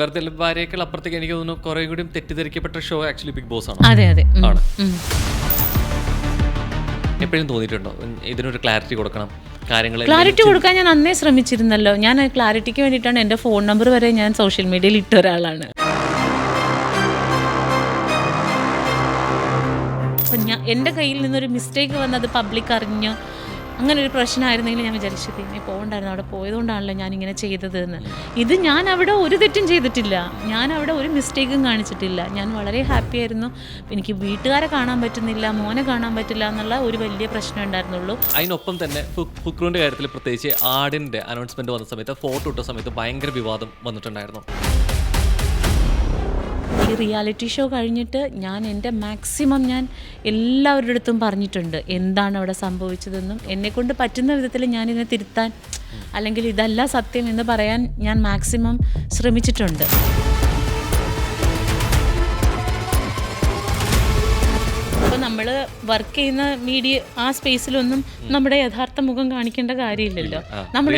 വെറുതെ ഭാര്യയേക്കാൾ അപ്പുറത്തേക്ക് എനിക്ക് തോന്നുന്നു കുറെ കൂടി തെറ്റിദ്ധരിക്കപ്പെട്ട ഷോ ആക്ച്വലി ബിഗ് ബോസ് ആണ്. അതെ അതെ ആണ്. എപ്പോഴും തോന്നിയിട്ടുണ്ടോ ഇതിനൊരു ക്ലാരിറ്റി കൊടുക്കണം, കാര്യങ്ങൾ ക്ലാരിറ്റി കൊടുക്കാൻ ഞാൻ അന്നേ ശ്രമിച്ചിരുന്നല്ലോ. ഞാൻ ക്ലാരിറ്റിക്ക് വേണ്ടിയിട്ടാണ് എൻ്റെ ഫോൺ നമ്പർ വരെ ഞാൻ സോഷ്യൽ മീഡിയയിൽ ഇട്ട ഒരാളാണ്. അപ്പം എൻ്റെ കയ്യിൽ നിന്നൊരു മിസ്റ്റേക്ക് വന്നത് പബ്ലിക് അറിഞ്ഞോ അങ്ങനെ ഒരു പ്രശ്നമായിരുന്നെങ്കിൽ ഞാൻ വിചാരിച്ചത് ഇനി പോകണ്ടായിരുന്നു, അവിടെ പോയതുകൊണ്ടാണല്ലോ ഞാനിങ്ങനെ ചെയ്തത് എന്ന്. ഇത് ഞാൻ അവിടെ ഒരു തെറ്റും ചെയ്തിട്ടില്ല, ഞാൻ അവിടെ ഒരു മിസ്റ്റേക്കും കാണിച്ചിട്ടില്ല. ഞാൻ വളരെ ഹാപ്പി ആയിരുന്നു. എനിക്ക് വീട്ടുകാരെ കാണാൻ പറ്റുന്നില്ല, മോനെ കാണാൻ പറ്റില്ല എന്നുള്ള ഒരു വലിയ പ്രശ്നം ഉണ്ടായിരുന്നുള്ളൂ. അതിനൊപ്പം തന്നെ ഫുക്രുവിൻ്റെ കാര്യത്തിൽ പ്രത്യേകിച്ച് ആടിൻ്റെ അനൗൺസ്മെൻറ്റ് വന്ന സമയത്ത് ഫോട്ടോ ഇട്ട സമയത്ത് ഭയങ്കര വിവാദം വന്നിട്ടുണ്ടായിരുന്നു. ഈ റിയാലിറ്റി ഷോ കഴിഞ്ഞിട്ട് ഞാൻ എൻ്റെ മാക്സിമം ഞാൻ എല്ലാവരുടെ അടുത്തും പറഞ്ഞിട്ടുണ്ട് എന്താണ് അവിടെ സംഭവിച്ചതെന്നും എന്നെക്കൊണ്ട് പറ്റുന്ന വിധത്തിൽ ഞാനിതിനെ തിരുത്താൻ അല്ലെങ്കിൽ ഇതല്ല സത്യം എന്ന് പറയാൻ ഞാൻ മാക്സിമം ശ്രമിച്ചിട്ടുണ്ട്. അപ്പോൾ നമ്മൾ വർക്ക് ചെയ്യുന്ന മീഡിയ ആ സ്പേസിലൊന്നും നമ്മുടെ യഥാർത്ഥ മുഖം കാണിക്കേണ്ട കാര്യമില്ലല്ലോ. നമ്മുടെ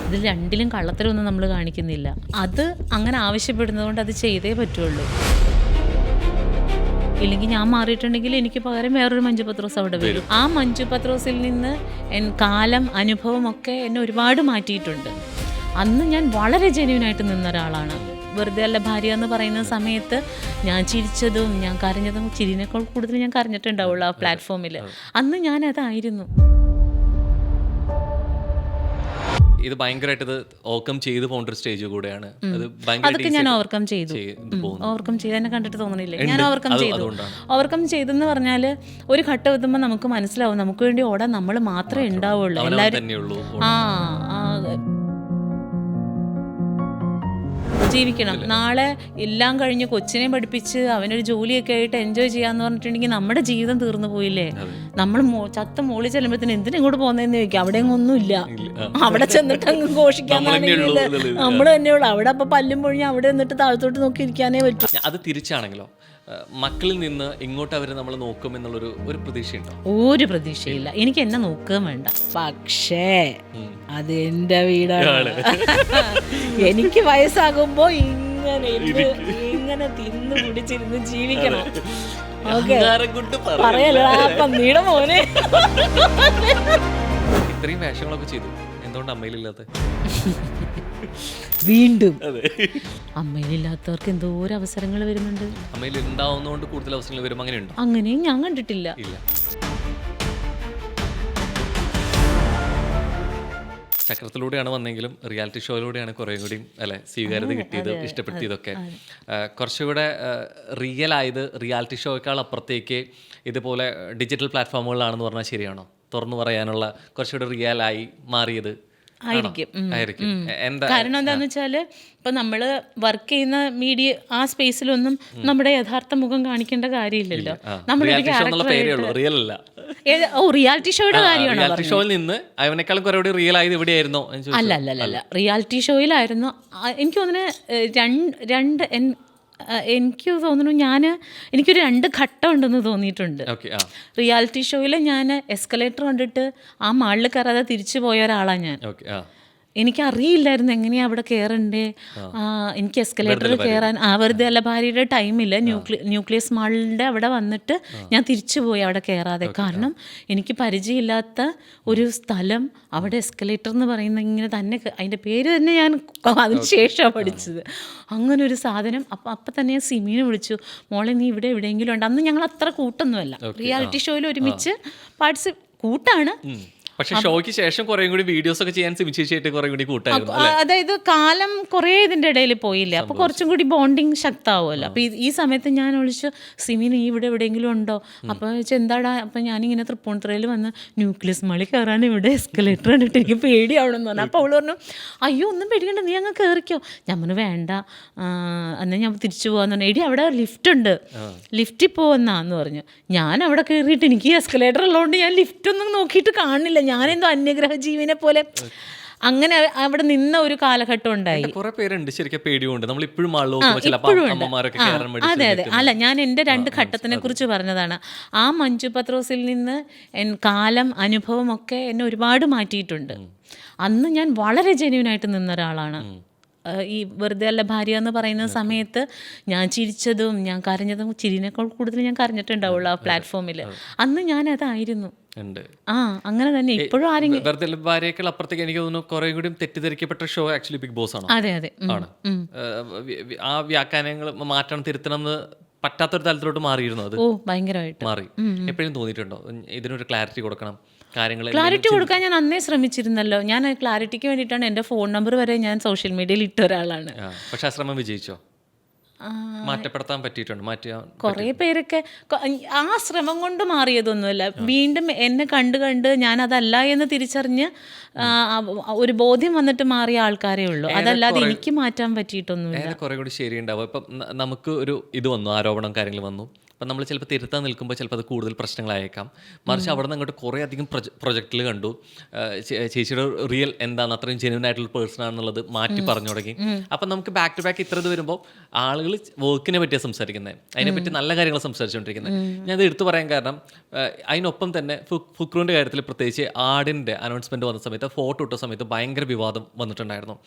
ഇതിൽ രണ്ടിലും കള്ളത്തരമൊന്നും നമ്മൾ കാണിക്കുന്നില്ല. അത് അങ്ങനെ ആവശ്യപ്പെടുന്നത് കൊണ്ട് അത് ചെയ്തേ പറ്റുള്ളൂ. ഇല്ലെങ്കിൽ ഞാൻ മാറിയിട്ടുണ്ടെങ്കിൽ എനിക്ക് പകരം വേറൊരു മഞ്ജു പത്രോസ് അവിടെ വരും. ആ മഞ്ജു പത്രോസിൽ നിന്ന് കാലം അനുഭവമൊക്കെ എന്നെ ഒരുപാട് മാറ്റിയിട്ടുണ്ട്. അന്ന് ഞാൻ വളരെ ജെന്യുവനായിട്ട് നിന്ന ഒരാളാണ്. വെറുതെ അല്ല ഭാര്യ എന്ന് പറയുന്ന സമയത്ത് ഞാൻ ചിരിച്ചതും ഞാൻ കരഞ്ഞതും, ചിരിനേക്കാൾ കൂടുതൽ ഞാൻ കരഞ്ഞിട്ടുണ്ടാവുള്ളൂ ആ പ്ലാറ്റ്ഫോമിൽ. അന്ന് ഞാനതായിരുന്നു. ഇത് ഭയങ്കരമായിട്ട് ഇത് ഓവർകം ചെയ്ത് പോകേണ്ട ഒരു സ്റ്റേജ് കൂടെയാണ്. അതൊക്കെ ഞാൻ ഓവർകം ചെയ്തു. എന്നെ കണ്ടിട്ട് തോന്നണില്ലേ ഞാൻ ഓവർകം ചെയ്തെന്ന് പറഞ്ഞാൽ ഒരു ഘട്ടം എത്തുമ്പോൾ നമുക്ക് മനസ്സിലാവും നമുക്ക് വേണ്ടി ഓടാൻ നമ്മൾ മാത്രമേ ഉണ്ടാവുള്ളൂ. എല്ലാവരും ജീവിക്കണം. നാളെ എല്ലാം കഴിഞ്ഞ് കൊച്ചിനെ പഠിപ്പിച്ച് അവനൊരു ജോലിയൊക്കെ ആയിട്ട് എൻജോയ് ചെയ്യാന്ന് പറഞ്ഞിട്ടുണ്ടെങ്കിൽ നമ്മുടെ ജീവിതം തീർന്നു പോയില്ലേ. നമ്മൾ ചത്ത മോളിൽ ചെല്ലുമ്പോഴത്തേന് എന്തിനും ഇങ്ങോട്ട് പോകുന്നതെന്ന് ചോദിക്കാം. അവിടെ ഒന്നുമില്ല, അവിടെ ചെന്നിട്ട് അങ്ങ് ഘോഷിക്കാന്നാണെങ്കിൽ നമ്മൾ തന്നെയുള്ളൂ. അവിടെ അപ്പൊ പല്ലും പൊഴിഞ്ഞ് അവിടെ നിന്നിട്ട് താഴത്തോട്ട് നോക്കി ഇരിക്കാനേ പറ്റും. അത് തിരിച്ചാണെങ്കിലോ മക്കളിൽ നിന്ന് ഇങ്ങോട്ട് അവരെ നമ്മൾ നോക്കും എന്നുള്ളൊരു ഒരു പ്രതീക്ഷയുണ്ടോ? ഒരു പ്രതീക്ഷയില്ല. എനിക്ക് എന്നെ നോക്കുകയും വേണ്ട. പക്ഷേ അത് എന്റെ വീടാണ്. എനിക്ക് വയസ്സാകുമ്പോ ഇങ്ങനെ തിന്നു കുടിച്ചിരുന്ന് ജീവിക്കണം. പറയല്ലോ പന്നീടെ മോനെ. ഇത്രയും വേഷങ്ങളൊക്കെ ചെയ്തു, എന്തുകൊണ്ട് അമ്മയിലില്ലാത്ത? വീണ്ടും അമ്മയിലില്ലാത്തവർക്ക് എന്തോരം അവസരങ്ങൾ വരുന്നുണ്ട്. അമ്മയിൽ ഉണ്ടാവുന്നതുകൊണ്ട് കൂടുതൽ അവസരങ്ങൾ വരും. അങ്ങനെയും ഞാൻ കണ്ടിട്ടില്ല. ചക്രത്തിലൂടെയാണ് വന്നെങ്കിലും റിയാലിറ്റി ഷോയിലൂടെയാണ് കുറേ കൂടി അല്ലെ സ്വീകാര്യത കിട്ടിയത്, ഇഷ്ടപ്പെടുത്തിയതൊക്കെ. കുറച്ചുകൂടെ റിയൽ ആയത് റിയാലിറ്റി ഷോയേക്കാൾ അപ്പുറത്തേക്ക് ഇതുപോലെ ഡിജിറ്റൽ പ്ലാറ്റ്ഫോമുകളിലാണെന്ന് പറഞ്ഞാൽ ശരിയാണോ? തുറന്നു പറയാനുള്ള കുറച്ചുകൂടെ റിയൽ ആയി മാറിയത് ആയിരിക്കും. കാരണം എന്താന്ന് വെച്ചാല് ഇപ്പൊ നമ്മള് വർക്ക് ചെയ്യുന്ന മീഡിയ ആ സ്പേസിലൊന്നും നമ്മുടെ യഥാർത്ഥ മുഖം കാണിക്കേണ്ട കാര്യമില്ലല്ലോ. നമ്മളൊരു റിയാലിറ്റി ഷോയുടെ കാര്യമാണോ? അല്ല റിയാലിറ്റി ഷോയിലായിരുന്നു. എനിക്ക് തോന്നുന്നു എനിക്ക് തോന്നുന്നു എനിക്കൊരു 2 ഘട്ടം ഉണ്ടെന്ന് തോന്നിയിട്ടുണ്ട്. റിയാലിറ്റി ഷോയിൽ ഞാൻ എസ്കലേറ്റർ കണ്ടിട്ട് ആ മാളിൽ കയറാതെ തിരിച്ചു പോയ ഒരാളാണ് ഞാൻ. എനിക്കറിയില്ലായിരുന്നു എങ്ങനെയാണ് അവിടെ കയറണ്ടേ. എനിക്ക് എസ്കലേറ്ററിൽ കയറാൻ വെറുതെ അല്ല ഭാര്യയുടെ ടൈമില്ല. ന്യൂക്ലിയസ് മാളിൻ്റെ അവിടെ വന്നിട്ട് ഞാൻ തിരിച്ചു പോയി അവിടെ കയറാതെ. കാരണം എനിക്ക് പരിചയമില്ലാത്ത ഒരു സ്ഥലം, അവിടെ എസ്കലേറ്റർ എന്ന് പറയുന്ന ഇങ്ങനെ തന്നെ അതിൻ്റെ പേര് തന്നെ ഞാൻ അതിന് ശേഷമാണ് പഠിച്ചത്. അങ്ങനെ ഒരു സാധനം. അപ്പം തന്നെ ഞാൻ സിമീനെ വിളിച്ചു, മോളെ നീ ഇവിടെ എവിടെയെങ്കിലും ഉണ്ട്. അന്ന് ഞങ്ങൾ അത്ര കൂട്ടൊന്നുമല്ല. റിയാലിറ്റി ഷോയിൽ ഒരുമിച്ച് കൂട്ടാണ്. പക്ഷെ ഷോയ്ക്ക് ശേഷം കുറെ കൂടി വീഡിയോസ് ഒക്കെ ചെയ്യാൻ സിമിച്ചിട്ട് കുറെ കൂടി കൂട്ടായിരുന്നു. അതായത് കാലം കുറെ ഇതിന്റെ ഇടയിൽ പോയില്ലേ, അപ്പൊ കുറച്ചും കൂടി ബോണ്ടിങ് ശക്തമാവുമല്ലോ. അപ്പൊ ഈ സമയത്ത് ഞാൻ വിളിച്ചു, സിമി നീ ഇവിടെ എവിടെയെങ്കിലും ഉണ്ടോ? അപ്പൊ എന്താടാ? അപ്പൊ ഞാനിങ്ങനെ തൃപ്പൂണിത്തുറയിൽ വന്ന് ന്യൂക്ലിയസ് മാളിൽ കയറാൻ ഇവിടെ എസ്കലേറ്റർ കണ്ടിട്ട് എനിക്ക് പേടിയാവണമെന്ന് പറഞ്ഞു. അപ്പൊ അവള് പറഞ്ഞു, അയ്യോ ഒന്നും പേടിക്കണ്ട, നീ അങ്ങ് കയറിക്കോ. ഞാൻ പറഞ്ഞു വേണ്ട, എന്നാൽ ഞാൻ തിരിച്ചു പോകാന്ന് പറഞ്ഞു. എടി അവിടെ ലിഫ്റ്റ് ഉണ്ട്, ലിഫ്റ്റിൽ പോവെന്നാന്ന് പറഞ്ഞു. ഞാൻ അവിടെ കയറിയിട്ട് എനിക്ക് എസ്കലേറ്റർ ഉള്ളതുകൊണ്ട് ഞാൻ ലിഫ്റ്റ് ഒന്നും നോക്കിയിട്ട് കാണില്ല. ഞാനെന്തോ അന്യഗ്രഹ ജീവിനെ പോലെ അങ്ങനെ അവിടെ നിന്ന ഒരു കാലഘട്ടം ഉണ്ടായി. കുറെ പേരുണ്ട് ശരിക്കും പേടിയുണ്ട്. നമ്മൾ ഇപ്പോഴും അമ്മമാരൊക്കെ കയറാൻ വേണ്ടി അതെ അതെ. അല്ല, ഞാൻ എൻ്റെ 2 ഘട്ടത്തിനെ കുറിച്ച് പറഞ്ഞതാണ്. ആ മഞ്ജു പത്രോസിൽ നിന്ന് കാലം, അനുഭവം ഒക്കെ എന്നെ ഒരുപാട് മാറ്റിയിട്ടുണ്ട്. അന്ന് ഞാൻ വളരെ ജെന്യൂനായിട്ട് നിന്ന ഒരാളാണ്. ഈ വെറുതെ അല്ല ഭാര്യ എന്ന് പറയുന്ന സമയത്ത് ഞാൻ ചിരിച്ചതും ഞാൻ കരഞ്ഞതും, ചിരിനേക്കാൾ കൂടുതൽ ഞാൻ കരഞ്ഞിട്ടുണ്ടാവുള്ളൂ ആ പ്ലാറ്റ്ഫോമിൽ. അന്ന് ഞാനതായിരുന്നു. അങ്ങനെ തന്നെ ഇപ്പോഴും ആരെങ്കിലും വെറുതെ ഭാര്യയേക്കാൾ അപ്പുറത്തേക്ക് എനിക്ക് തോന്നുന്നു കുറെ കൂടി തെറ്റിദ്ധരിക്കപ്പെട്ട ഷോ ആക്ച്വലി ബിഗ് ബോസ് ആണ്. അതെ അതെ. ആ വ്യാഖ്യാനങ്ങൾ മാറ്റണം, തിരുത്തണം എന്ന് പറ്റാത്തൊരു തലത്തിലോട്ട് മാറിയിരുന്നു. അത് ഭയങ്കരമായിട്ട് മാറി. എപ്പോഴും തോന്നിയിട്ടുണ്ടോ ഇതിനൊരു ക്ലാരിറ്റി കൊടുക്കണം, ക്ലാരിറ്റി കൊടുക്കാൻ ഞാൻ അന്നേ ശ്രമിച്ചിരുന്നല്ലോ. ഞാൻ ക്ലാരിറ്റിക്ക് വേണ്ടിയിട്ടാണ് എൻ്റെ ഫോൺ നമ്പർ വരെ ഞാൻ സോഷ്യൽ മീഡിയയിൽ ഇട്ട ഒരാളാണ്. പക്ഷെ ആ ശ്രമം വിജയിച്ചോ? മാറ്റപ്പെടുത്താൻ പറ്റിയിട്ടുണ്ട്? കുറേ പേരൊക്കെ ആ ശ്രമം കൊണ്ട് മാറിയതൊന്നുമല്ല. വീണ്ടും എന്നെ കണ്ട് ഞാൻ അതല്ല എന്ന് തിരിച്ചറിഞ്ഞ് ഒരു ബോധ്യം വന്നിട്ട് മാറിയ ആൾക്കാരേ ഉള്ളൂ. അതല്ലാതെ എനിക്ക് മാറ്റാൻ പറ്റിയിട്ടൊന്നുമില്ല. കുറെ കൂടി ശരിയുണ്ടാവും. ഇപ്പം നമുക്ക് ഒരു ഇത് വന്നു, ആരോപണം കാര്യങ്ങൾ വന്നു. അപ്പം നമ്മൾ ചിലപ്പോൾ തിരുത്താൻ നിൽക്കുമ്പോൾ ചിലപ്പോൾ അത് കൂടുതൽ പ്രശ്നങ്ങളായേക്കാം. മറിച്ച് അവിടെ നിന്ന് അങ്ങോട്ട് കുറേ അധികം പ്രൊജക്റ്റിൽ കണ്ടു ചേച്ചിയുടെ റിയൽ എന്താണ്, അത്രയും ജെന്യൂൻ ആയിട്ടുള്ള പേഴ്സൺ ആണെന്നുള്ളത് മാറ്റി പറഞ്ഞു തുടങ്ങി. അപ്പം നമുക്ക് ബാക്ക് ടു ബാക്ക് ഇത്ര ഇത് വരുമ്പോൾ ആളുകൾ വർക്കിനെ പറ്റിയാണ് സംസാരിക്കുന്നത്, അതിനെപ്പറ്റി നല്ല കാര്യങ്ങൾ സംസാരിച്ചുകൊണ്ടിരിക്കുന്നത്. ഞാനത് എടുത്തു പറയാൻ കാരണം അതിനൊപ്പം തന്നെ ഫുക്രുവിൻ്റെ കാര്യത്തിൽ പ്രത്യേകിച്ച് ആടിൻ്റെ അനൗൺസ്മെൻറ്റ് വന്ന സമയത്ത്, ഫോട്ടോ ഇട്ട സമയത്ത് ഭയങ്കര വിവാദം വന്നിട്ടുണ്ടായിരുന്നു.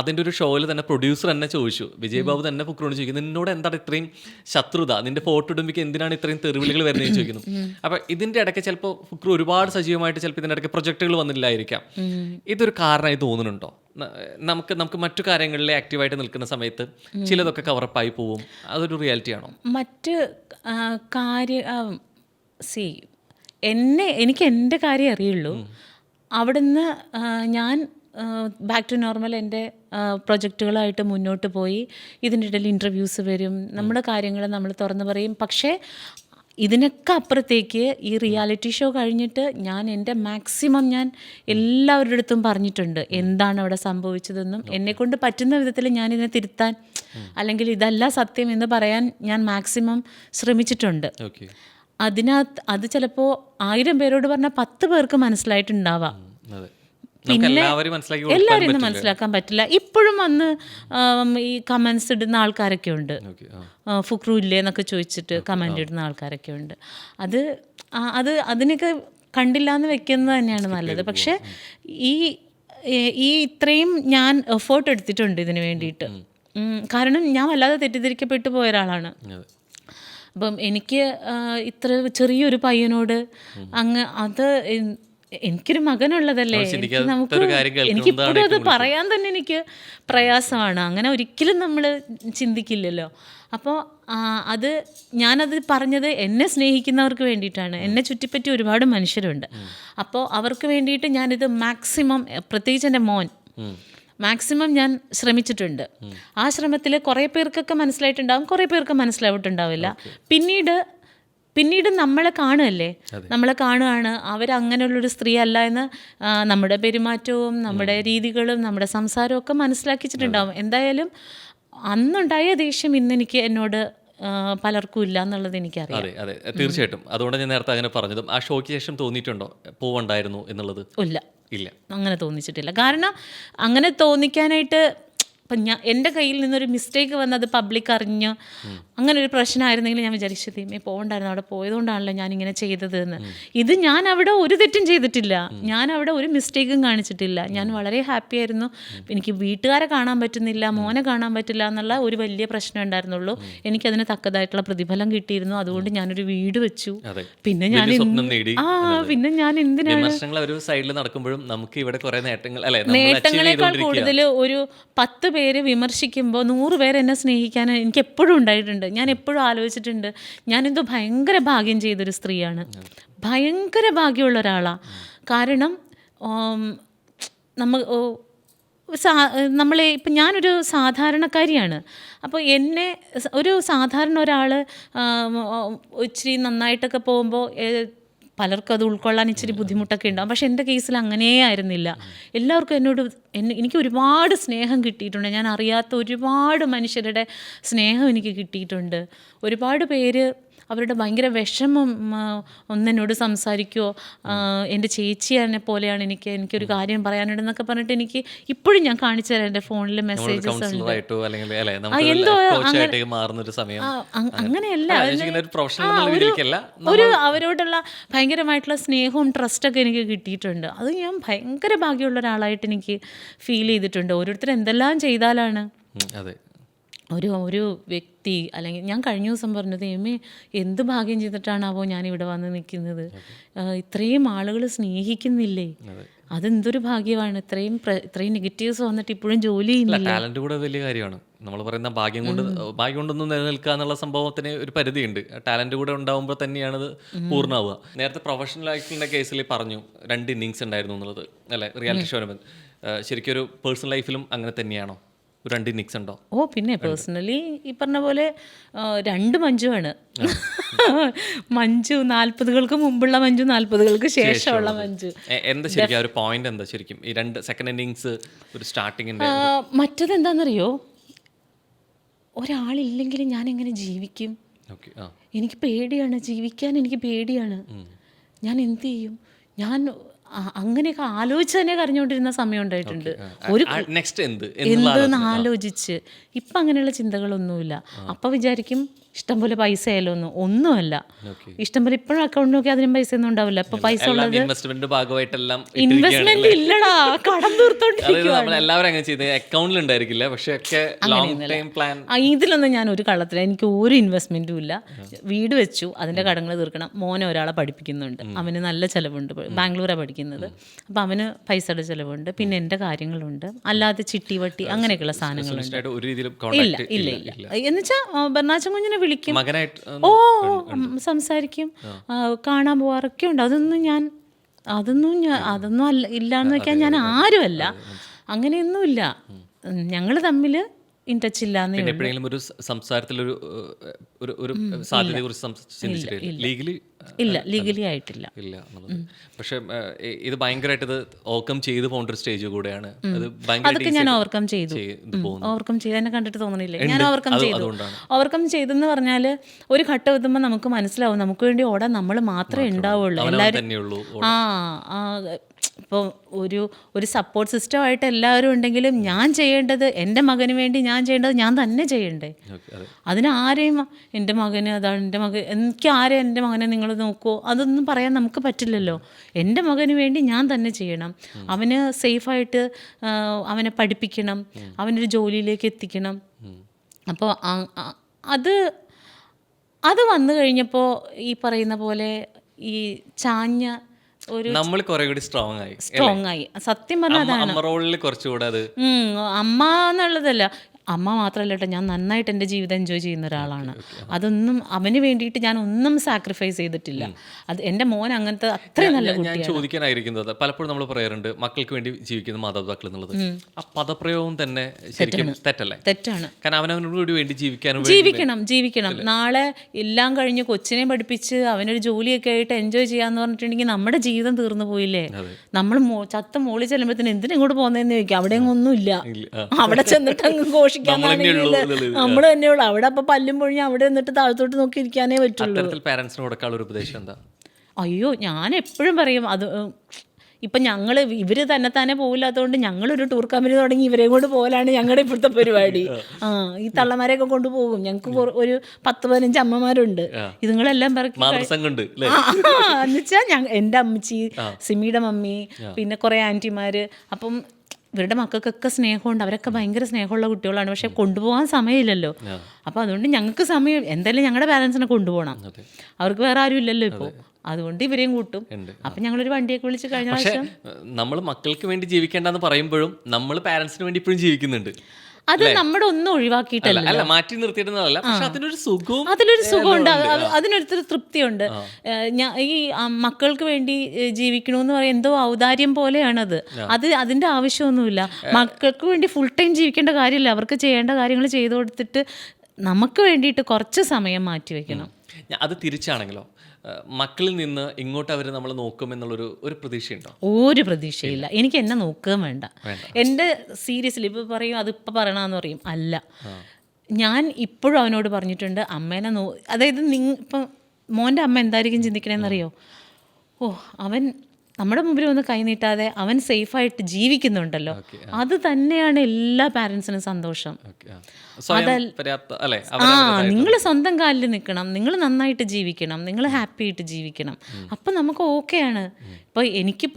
അതിൻ്റെ ഒരു ഷോയിൽ തന്നെ പ്രൊഡ്യൂസർ തന്നെ ചോദിച്ചു, വിജയ് ബാബു തന്നെ ഫുക്രുവിനോട് ചോദിക്കുന്നു, നിന്നോട് എന്താണ് ഇത്രയും ശത്രുത, നിന്റെ ഫോട്ടോ എന്തിനാണ് ഇത്രയും തെറിവിളികൾ വരുന്നതെന്ന് ചോദിക്കുന്നു. അപ്പൊ ഇതിന്റെ ഇടയ്ക്ക് ചിലപ്പോൾ ഫുക്രു ഒരുപാട് സജീവമായിട്ട് ചിലപ്പോൾ ഇതിന്റെ ഇടയ്ക്ക് പ്രൊജക്ടുകൾ വന്നില്ലായിരിക്കാം. ഇതൊരു കാരണമായി തോന്നുന്നുണ്ടോ? നമുക്ക് മറ്റു കാര്യങ്ങളിൽ ആക്റ്റീവായിട്ട് നിൽക്കുന്ന സമയത്ത് ചിലതൊക്കെ കവറപ്പായി പോവും, അതൊരു റിയാലിറ്റി ആണോ? മറ്റ് എനിക്ക് എൻ്റെ കാര്യം അറിയുള്ളൂ. അവിടുന്ന് ഞാൻ ബാക്ക് ടു നോർമൽ എൻ്റെ പ്രൊജക്റ്റുകളായിട്ട് മുന്നോട്ട് പോയി. ഇതിൻ്റെ ഇടയിൽ ഇൻ്റർവ്യൂസ് വരും, നമ്മുടെ കാര്യങ്ങൾ നമ്മൾ തുറന്നു പറയും. പക്ഷേ ഇതിനൊക്കെ അപ്പുറത്തേക്ക് ഈ റിയാലിറ്റി ഷോ കഴിഞ്ഞിട്ട് ഞാൻ എൻ്റെ മാക്സിമം ഞാൻ എല്ലാവരുടെ അടുത്തും പറഞ്ഞിട്ടുണ്ട് എന്താണ് അവിടെ സംഭവിച്ചതെന്നും. എന്നെക്കൊണ്ട് പറ്റുന്ന വിധത്തിൽ ഞാനിതിനെ തിരുത്താൻ, അല്ലെങ്കിൽ ഇതല്ല സത്യം എന്ന് പറയാൻ ഞാൻ മാക്സിമം ശ്രമിച്ചിട്ടുണ്ട്. അത് ചിലപ്പോൾ 1000 പേരോട് പറഞ്ഞാൽ 10 പേർക്ക് മനസ്സിലായിട്ടുണ്ടാവാം. പിന്നെ എല്ലാവരും മനസ്സിലാക്കാൻ പറ്റില്ല. ഇപ്പോഴും വന്ന് ഈ കമൻസ് ഇടുന്ന ആൾക്കാരൊക്കെ ഉണ്ട്. ഫുക്രു ഇല്ലേ എന്നൊക്കെ ചോദിച്ചിട്ട് കമൻ്റ് ഇടുന്ന ആൾക്കാരൊക്കെ ഉണ്ട്. അതിനൊക്കെ കണ്ടില്ല എന്ന് വെക്കുന്നത് തന്നെയാണ് നല്ലത്. പക്ഷേ ഈ ഇത്രയും ഞാൻ എഫേർട്ട് എടുത്തിട്ടുണ്ട് ഇതിന് വേണ്ടിയിട്ട്. കാരണം ഞാൻ വല്ലാതെ തെറ്റിദ്ധരിക്കപ്പെട്ടു പോയ ഒരാളാണ്. അപ്പം എനിക്ക് ഇത്ര ചെറിയൊരു പയ്യനോട് അത് എനിക്കൊരു മകനുള്ളതല്ലേ, എനിക്കിപ്പോഴും അത് പറയാൻ തന്നെ എനിക്ക് പ്രയാസമാണ്. അങ്ങനെ ഒരിക്കലും നമ്മൾ ചിന്തിക്കില്ലല്ലോ. അപ്പോൾ ഞാനത് പറഞ്ഞത് എന്നെ സ്നേഹിക്കുന്നവർക്ക് വേണ്ടിയിട്ടാണ്. എന്നെ ചുറ്റിപ്പറ്റി ഒരുപാട് മനുഷ്യരുണ്ട്. അപ്പോൾ അവർക്ക് വേണ്ടിയിട്ട് ഞാനിത് മാക്സിമം, പ്രത്യേകിച്ച് എൻ്റെ മോൻ, മാക്സിമം ഞാൻ ശ്രമിച്ചിട്ടുണ്ട്. ആ ശ്രമത്തിൽ കുറേ പേർക്കൊക്കെ മനസ്സിലായിട്ടുണ്ടാകും, കുറേ പേർക്ക് മനസ്സിലായിട്ടുണ്ടാവില്ല. പിന്നീട് നമ്മളെ കാണുകയാണ് അവരങ്ങനെയുള്ളൊരു സ്ത്രീ അല്ല എന്ന് നമ്മുടെ പെരുമാറ്റവും നമ്മുടെ രീതികളും നമ്മുടെ സംസാരവും ഒക്കെ മനസ്സിലാക്കിച്ചിട്ടുണ്ടാവും. എന്തായാലും അന്നുണ്ടായ ദേഷ്യം ഇന്നെനിക്ക് എന്നോട് പലർക്കും ഇല്ല എന്നുള്ളത് എനിക്കറിയാം. അതെ അതെ, തീർച്ചയായിട്ടും. അതുകൊണ്ട് ഞാൻ നേരത്തെ അങ്ങനെ പറഞ്ഞതും. ആ ഷോയ്ക്ക് ശേഷം തോന്നിയിട്ടുണ്ടോ പോവണ്ടായിരുന്നു എന്നുള്ളത്? ഇല്ല, അങ്ങനെ തോന്നിച്ചിട്ടില്ല. കാരണം അങ്ങനെ തോന്നിക്കാനായിട്ട് അപ്പം എൻ്റെ കയ്യിൽ നിന്നൊരു മിസ്റ്റേക്ക് വന്ന് അത് പബ്ലിക് അറിഞ്ഞ് അങ്ങനെ ഒരു പ്രശ്നമായിരുന്നെങ്കിൽ ഞാൻ വിചാരിച്ചു തീമേ പോകണ്ടായിരുന്നു, അവിടെ പോയതുകൊണ്ടാണല്ലോ ഞാനിങ്ങനെ ചെയ്തത് എന്ന്. ഇത് ഞാൻ അവിടെ ഒരു തെറ്റും ചെയ്തിട്ടില്ല, ഞാൻ അവിടെ ഒരു മിസ്റ്റേക്കും കാണിച്ചിട്ടില്ല. ഞാൻ വളരെ ഹാപ്പി ആയിരുന്നു. എനിക്ക് വീട്ടുകാരെ കാണാൻ പറ്റുന്നില്ല, മോനെ കാണാൻ പറ്റില്ല എന്നുള്ള ഒരു വലിയ പ്രശ്നം ഉണ്ടായിരുന്നുള്ളൂ. എനിക്കതിന് തക്കതായിട്ടുള്ള പ്രതിഫലം കിട്ടിയിരുന്നു. അതുകൊണ്ട് ഞാനൊരു വീട് വെച്ചു. പിന്നെ ഞാൻ എന്തിനാണ് ഒരു സൈഡിൽ നടക്കുമ്പോഴും നമുക്ക് ഇവിടെ കുറേ നേട്ടങ്ങളെക്കാൾ കൂടുതൽ ഒരു 10 പേര് വിമർശിക്കുമ്പോൾ 100 പേര് എന്നെ സ്നേഹിക്കാൻ എനിക്ക് എപ്പോഴും ഉണ്ടായിട്ടുണ്ട്. ഞാൻ എപ്പോഴും ആലോചിച്ചിട്ടുണ്ട്, ഞാനെന്തോ ഭയങ്കര ഭാഗ്യം ചെയ്തൊരു സ്ത്രീയാണ്, ഭയങ്കര ഭാഗ്യമുള്ള ഒരാളാണ്. കാരണം നമ്മളെ ഇപ്പം ഞാനൊരു സാധാരണക്കാരിയാണ്. അപ്പോൾ എന്നെ ഒരു സാധാരണ ഒരാൾ ഇച്ചിരി നന്നായിട്ടൊക്കെ പോകുമ്പോൾ പലർക്കും അത് ഉൾക്കൊള്ളാൻ ഇച്ചിരി ബുദ്ധിമുട്ടൊക്കെ ഉണ്ടാകും. പക്ഷെ എൻ്റെ കേസിൽ അങ്ങനേ ആയിരുന്നില്ല. എല്ലാവർക്കും എനിക്ക് ഒരുപാട് സ്നേഹം കിട്ടിയിട്ടുണ്ട്. ഞാൻ അറിയാത്ത ഒരുപാട് മനുഷ്യരുടെ സ്നേഹം എനിക്ക് കിട്ടിയിട്ടുണ്ട്. ഒരുപാട് പേര് അവരുടെ ഭയങ്കര വിഷമം ഒന്നെന്നോട് സംസാരിക്കുമോ, എൻ്റെ ചേച്ചിയെ പോലെയാണ് എനിക്കൊരു കാര്യം പറയാനുണ്ടെന്നൊക്കെ പറഞ്ഞിട്ട് എനിക്ക് ഇപ്പോഴും ഞാൻ കാണിച്ചു തരാം എൻ്റെ ഫോണിൽ മെസ്സേജസ് ഉണ്ട്. എന്തോ അങ്ങനെയല്ല, ഒരു അവരോടുള്ള ഭയങ്കരമായിട്ടുള്ള സ്നേഹവും ട്രസ്റ്റൊക്കെ എനിക്ക് കിട്ടിയിട്ടുണ്ട്. അത് ഞാൻ ഭയങ്കര ഭാഗ്യമുള്ള ഒരാളായിട്ട് എനിക്ക് ഫീൽ ചെയ്തിട്ടുണ്ട്. ഓരോരുത്തർ എന്തെല്ലാം ചെയ്താലാണ് ഒരു വ്യക്തി, അല്ലെങ്കിൽ ഞാൻ കഴിഞ്ഞ ദിവസം പറഞ്ഞത് എന്ത് ഭാഗ്യം ചെയ്തിട്ടാണാവോ ഞാനിവിടെ വന്ന് നിൽക്കുന്നത്, ഇത്രയും ആളുകൾ സ്നേഹിക്കുന്നില്ലേ, അതെന്തൊരു ഭാഗ്യമാണ്. ഇത്രയും നെഗറ്റീവ്സ് വന്നിട്ട് ഇപ്പോഴും ജോലി ചെയ്യുന്നില്ല. ടാലന്റ് കൂടെ വലിയ കാര്യമാണ്. നമ്മൾ പറയുന്ന ഭാഗ്യം കൊണ്ടൊന്നും നിലനിൽക്കുക എന്നുള്ള സംഭവത്തിന് ഒരു പരിധിയുണ്ട്. ടാലന്റ് കൂടെ ഉണ്ടാവുമ്പോൾ തന്നെയാണ് അത് പൂർണ്ണമാവുക. നേരത്തെ പ്രൊഫഷണൽ ലൈഫിന്റെ കേസിൽ പറഞ്ഞു 2 ഇന്നിങ്സ് ഉണ്ടായിരുന്നു എന്നുള്ളത് അല്ലെ, റിയാലിറ്റി ഷോന്. ശരിക്കും ഒരു പേഴ്സണൽ ലൈഫിലും അങ്ങനെ തന്നെയാണോ? 2 ഇന്നിങ്സ് ഉണ്ടോ? ഓ പിന്നെ പേഴ്സണലി ഈ പറഞ്ഞ പോലെ 2 മഞ്ജുവാണ്. മഞ്ജു 40കൾക്ക് മുമ്പുള്ള മഞ്ജു, 40കൾക്ക് ശേഷമുള്ള മഞ്ജു. എന്താ ശരിക്കും ഒരു പോയിന്റ് എന്താ ശരിക്കും ഈ 2 സെക്കൻഡ് ഇന്നിങ്സ് ഒരു സ്റ്റാർട്ടിങ്ങിന്റെ? മറ്റതെന്താണെന്നറിയോ, ഒരാളില്ലെങ്കിൽ ഞാൻ എങ്ങനെ ജീവിക്കും? എനിക്ക് പേടിയാണ്, ജീവിക്കാൻ എനിക്ക് പേടിയാണ്. ഞാൻ എന്ത് ചെയ്യും? ഞാൻ അങ്ങനെയൊക്കെ ആലോചിച്ച് തന്നെ കരഞ്ഞുകൊണ്ടിരുന്ന സമയം ഉണ്ടായിട്ടുണ്ട്. എന്തെന്ന് ആലോചിച്ച്. ഇപ്പം അങ്ങനെയുള്ള ചിന്തകളൊന്നുമില്ല. അപ്പം വിചാരിക്കും ഇഷ്ടംപോലെ പൈസ ആയാലോ ഒന്നുമല്ല. ഇഷ്ടംപോലെ ഇപ്പോഴും അക്കൗണ്ട് നോക്കി അതിനും പൈസ ഒന്നും ഉണ്ടാവില്ല. ഇപ്പൊ പൈസ ഉള്ളത് ഇൻവെസ്റ്റ്മെന്റ് ഇല്ലടാ, കടം ഇതിലൊന്നും ഞാൻ ഒരു കള്ളത്തില്ല. എനിക്ക് ഒരു ഇൻവെസ്റ്റ്മെന്റും ഇല്ല. വീട് വെച്ചു, അതിന്റെ കടങ്ങൾ തീർക്കണം. മോനെ ഒരാളെ പഠിപ്പിക്കുന്നുണ്ട്, അവന് നല്ല ചിലവുണ്ട്. ബാംഗ്ലൂരാണ് പഠിക്കുന്നത്. അപ്പം അവന് പൈസയുടെ ചിലവുണ്ട്. പിന്നെ എൻ്റെ കാര്യങ്ങളുണ്ട്. അല്ലാതെ ചിട്ടി വട്ടി അങ്ങനെയൊക്കെയുള്ള സാധനങ്ങളുണ്ട്. ഇല്ല ഇല്ല ഇല്ല എന്നുവെച്ചാൽ ബർണാച്ചൻ കുഞ്ഞിനെ വിളിക്കും, ഓ സംസാരിക്കും, കാണാൻ പോവാറൊക്കെ ഉണ്ട്. അതൊന്നും അല്ല ഇല്ലാന്ന് വെക്കാൻ ഞാൻ ആരുമല്ല. അങ്ങനെയൊന്നുമില്ല. ഞങ്ങൾ തമ്മിൽ ഇൻ ടച്ച് ഇല്ലാന്ന്. ഇല്ല, ലീഗലി ആയിട്ടില്ല. പക്ഷെ ഇത് ഭയങ്കരമായിട്ട് ഇത് ഓവർകം ചെയ്തു പോകേണ്ട ഒരു സ്റ്റേജ് കൂടെയാണ്. അതൊക്കെ ഞാൻ ഓവർകം ചെയ്തു. എന്നെ കണ്ടിട്ട് തോന്നണില്ലേ, ഞാൻ ഓവർകം ചെയ്തെന്ന് പറഞ്ഞാൽ ഒരു ഘട്ടം എത്തുമ്പോൾ നമുക്ക് മനസ്സിലാവും നമുക്ക് വേണ്ടി ഓടാൻ നമ്മൾ മാത്രമേ ഉണ്ടാവുള്ളൂ. എല്ലാവരും ഇപ്പോൾ ഒരു സപ്പോർട്ട് സിസ്റ്റമായിട്ട് എല്ലാവരും ഉണ്ടെങ്കിലും ഞാൻ ചെയ്യേണ്ടത്, എൻ്റെ മകന് വേണ്ടി ഞാൻ ചെയ്യേണ്ടത് ഞാൻ തന്നെ ചെയ്യണ്ടേ. അതിനാരെയും എൻ്റെ മകന് അതാണ് എൻ്റെ മകൻ, എനിക്ക് ആരെയും എൻ്റെ മകനെ നിങ്ങൾ നോക്കുമോ അതൊന്നും പറയാൻ നമുക്ക് പറ്റില്ലല്ലോ. എൻ്റെ മകന് വേണ്ടി ഞാൻ തന്നെ ചെയ്യണം. അവന് സേഫായിട്ട് അവനെ പഠിപ്പിക്കണം, അവനൊരു ജോലിയിലേക്ക് എത്തിക്കണം. അപ്പോൾ അത് വന്നു കഴിഞ്ഞപ്പോൾ ഈ പറയുന്ന പോലെ ഈ ചാഞ്ഞ നമ്മൾ കുറെ കൂടി സ്ട്രോങ് ആയി. സത്യം പറഞ്ഞാൽ അമ്മ എന്നുള്ളതല്ല, അമ്മ മാത്രമല്ല കേട്ടോ, ഞാൻ നന്നായിട്ട് എൻ്റെ ജീവിതം എൻജോയ് ചെയ്യുന്ന ഒരാളാണ്. അതൊന്നും അവന് വേണ്ടിയിട്ട് ഞാൻ ഒന്നും സാക്രിഫൈസ് ചെയ്തിട്ടില്ല. അത് എൻ്റെ മോൻ അങ്ങനത്തെ അത്രയും നല്ല കുട്ടിയാണ്. ഞാൻ ചോദിക്കാനായിരിക്കുന്നത്, പലപ്പോഴും നമ്മൾ പറയാറുണ്ട് മക്കൾക്ക് വേണ്ടി ജീവിക്കുന്ന മാതാപിതാക്കൾ എന്നുള്ളത്. ആ പദപ്രയോഗം തന്നെ ശരിക്കും തെറ്റല്ലേ? തെറ്റാണ്. കാരണം അവനവനോട് വേണ്ടി ജീവിക്കണം. നാളെ എല്ലാം കഴിഞ്ഞ് കൊച്ചിനെ പഠിപ്പിച്ച് അവനൊരു ജോലിയൊക്കെ ആയിട്ട് എൻജോയ് ചെയ്യാന്ന് പറഞ്ഞിട്ടുണ്ടെങ്കിൽ നമ്മുടെ ജീവിതം തീർന്നു പോയില്ലേ. നമ്മൾ ചത്ത മോളി ചെല്ലുമ്പോഴത്തേന് എന്തിനും ഇങ്ങോട്ട് പോകുന്നതെന്ന് ചോദിക്കും. അവിടെ ഒന്നുമില്ല, അവിടെ ചെന്നിട്ട് അങ്ങ് ഘോഷിക്കാൻ നമ്മൾ തന്നെയുള്ളൂ. അവിടെ അപ്പൊ പല്ലും പൊഴിഞ്ഞ് അവിടെ നിന്നിട്ട് താഴത്തോട്ട് നോക്കി ഇരിക്കാനേ പറ്റുള്ളൂ. അയ്യോ ഞാൻ എപ്പോഴും പറയും, അത് ഇപ്പം ഇവർ തന്നെ പോകില്ലാത്തതുകൊണ്ട് ഞങ്ങളൊരു ടൂർ കമ്പനി തുടങ്ങി ഇവരെയും കൊണ്ട് പോകലാണ് ഞങ്ങളുടെ ഇപ്പോഴത്തെ പരിപാടി. ഈ തള്ളമാരെയൊക്കെ കൊണ്ടുപോകും. ഞങ്ങൾക്ക് ഒരു 10-15 അമ്മമാരുണ്ട്. ഇതുങ്ങളെല്ലാം എന്നുവെച്ചാൽ എൻ്റെ അമ്മച്ചി, സിമിയുടെ മമ്മി, പിന്നെ കുറേ ആൻറ്റിമാര്. അപ്പം ഇവരുടെ മക്കൾക്കൊക്കെ സ്നേഹമുണ്ട്. അവരൊക്കെ ഭയങ്കര സ്നേഹമുള്ള കുട്ടികളാണ്. പക്ഷെ കൊണ്ടുപോകാൻ സമയമില്ലല്ലോ. അപ്പോൾ അതുകൊണ്ട് ഞങ്ങൾക്ക് സമയം, എന്തായാലും ഞങ്ങളുടെ പാരൻസിനെ കൊണ്ടുപോകണം. അവർക്ക് വേറെ ആരും ഇല്ലല്ലോ ഇപ്പോൾ. അതുകൊണ്ട് ഇവരെയും കൂട്ടും. അപ്പം ഞങ്ങളൊരു വണ്ടിയൊക്കെ വിളിച്ച് കഴിഞ്ഞ പ്രാവശ്യം. നമ്മൾ മക്കൾക്ക് വേണ്ടി ജീവിക്കേണ്ടെന്ന് പറയുമ്പോഴും നമ്മൾ പാരൻസിന് വേണ്ടി ഇപ്പോഴും ജീവിക്കുന്നുണ്ട്. അത് നമ്മുടെ ഒന്നും ഒഴിവാക്കിയിട്ടല്ല, മാറ്റി നിർത്തിയിടുന്നതല്ല. പക്ഷെ അതിലൊരു സുഖമുണ്ട്, അതിനൊരു തൃപ്തിയുണ്ട്. ഈ മക്കൾക്ക് വേണ്ടി ജീവിക്കണമെന്ന് പറയാൻ എന്തോ ഔദാര്യം പോലെയാണത്. അതിന്റെ ആവശ്യമൊന്നുമില്ല. മക്കൾക്ക് വേണ്ടി ഫുൾ ടൈം ജീവിക്കേണ്ട കാര്യമില്ല. അവർക്ക് ചെയ്യേണ്ട കാര്യങ്ങൾ ചെയ്തു കൊടുത്തിട്ട് നമുക്ക് വേണ്ടിയിട്ട് കുറച്ച് സമയം മാറ്റി വെക്കണം. അത് തിരിച്ചാണെങ്കിലോ, മക്കളിൽ നിന്ന് ഇങ്ങോട്ട് അവർ നമ്മൾ നോക്കുമെന്നുള്ളൊരു പ്രതീക്ഷയുണ്ടോ? ഒരു പ്രതീക്ഷയില്ല. എനിക്ക് എന്നെ നോക്കുകയും വേണ്ട. എൻ്റെ സീരിയസ്ലി ഇപ്പോൾ പറയും, അതിപ്പോൾ പറയണമെന്ന് പറയും. അല്ല, ഞാൻ ഇപ്പോഴും അവനോട് പറഞ്ഞിട്ടുണ്ട്, അമ്മേനെ അതായത് ഇപ്പം മോൻ്റെ അമ്മ എന്തായിരിക്കും ചിന്തിക്കണേന്നറിയോ? ഓ, അവൻ നമ്മുടെ മുമ്പിൽ ഒന്ന് കൈനീട്ടാതെ അവൻ സേഫായിട്ട് ജീവിക്കുന്നുണ്ടല്ലോ, അത് തന്നെയാണ് എല്ലാ പാരൻസിനും സന്തോഷം. നിങ്ങൾ സ്വന്തം കാലിൽ നിൽക്കണം, നിങ്ങൾ നന്നായിട്ട് ജീവിക്കണം, നിങ്ങൾ ഹാപ്പി ആയിട്ട് ജീവിക്കണം, അപ്പം നമുക്ക് ഓക്കെയാണ്. ഇപ്പോൾ എനിക്ക്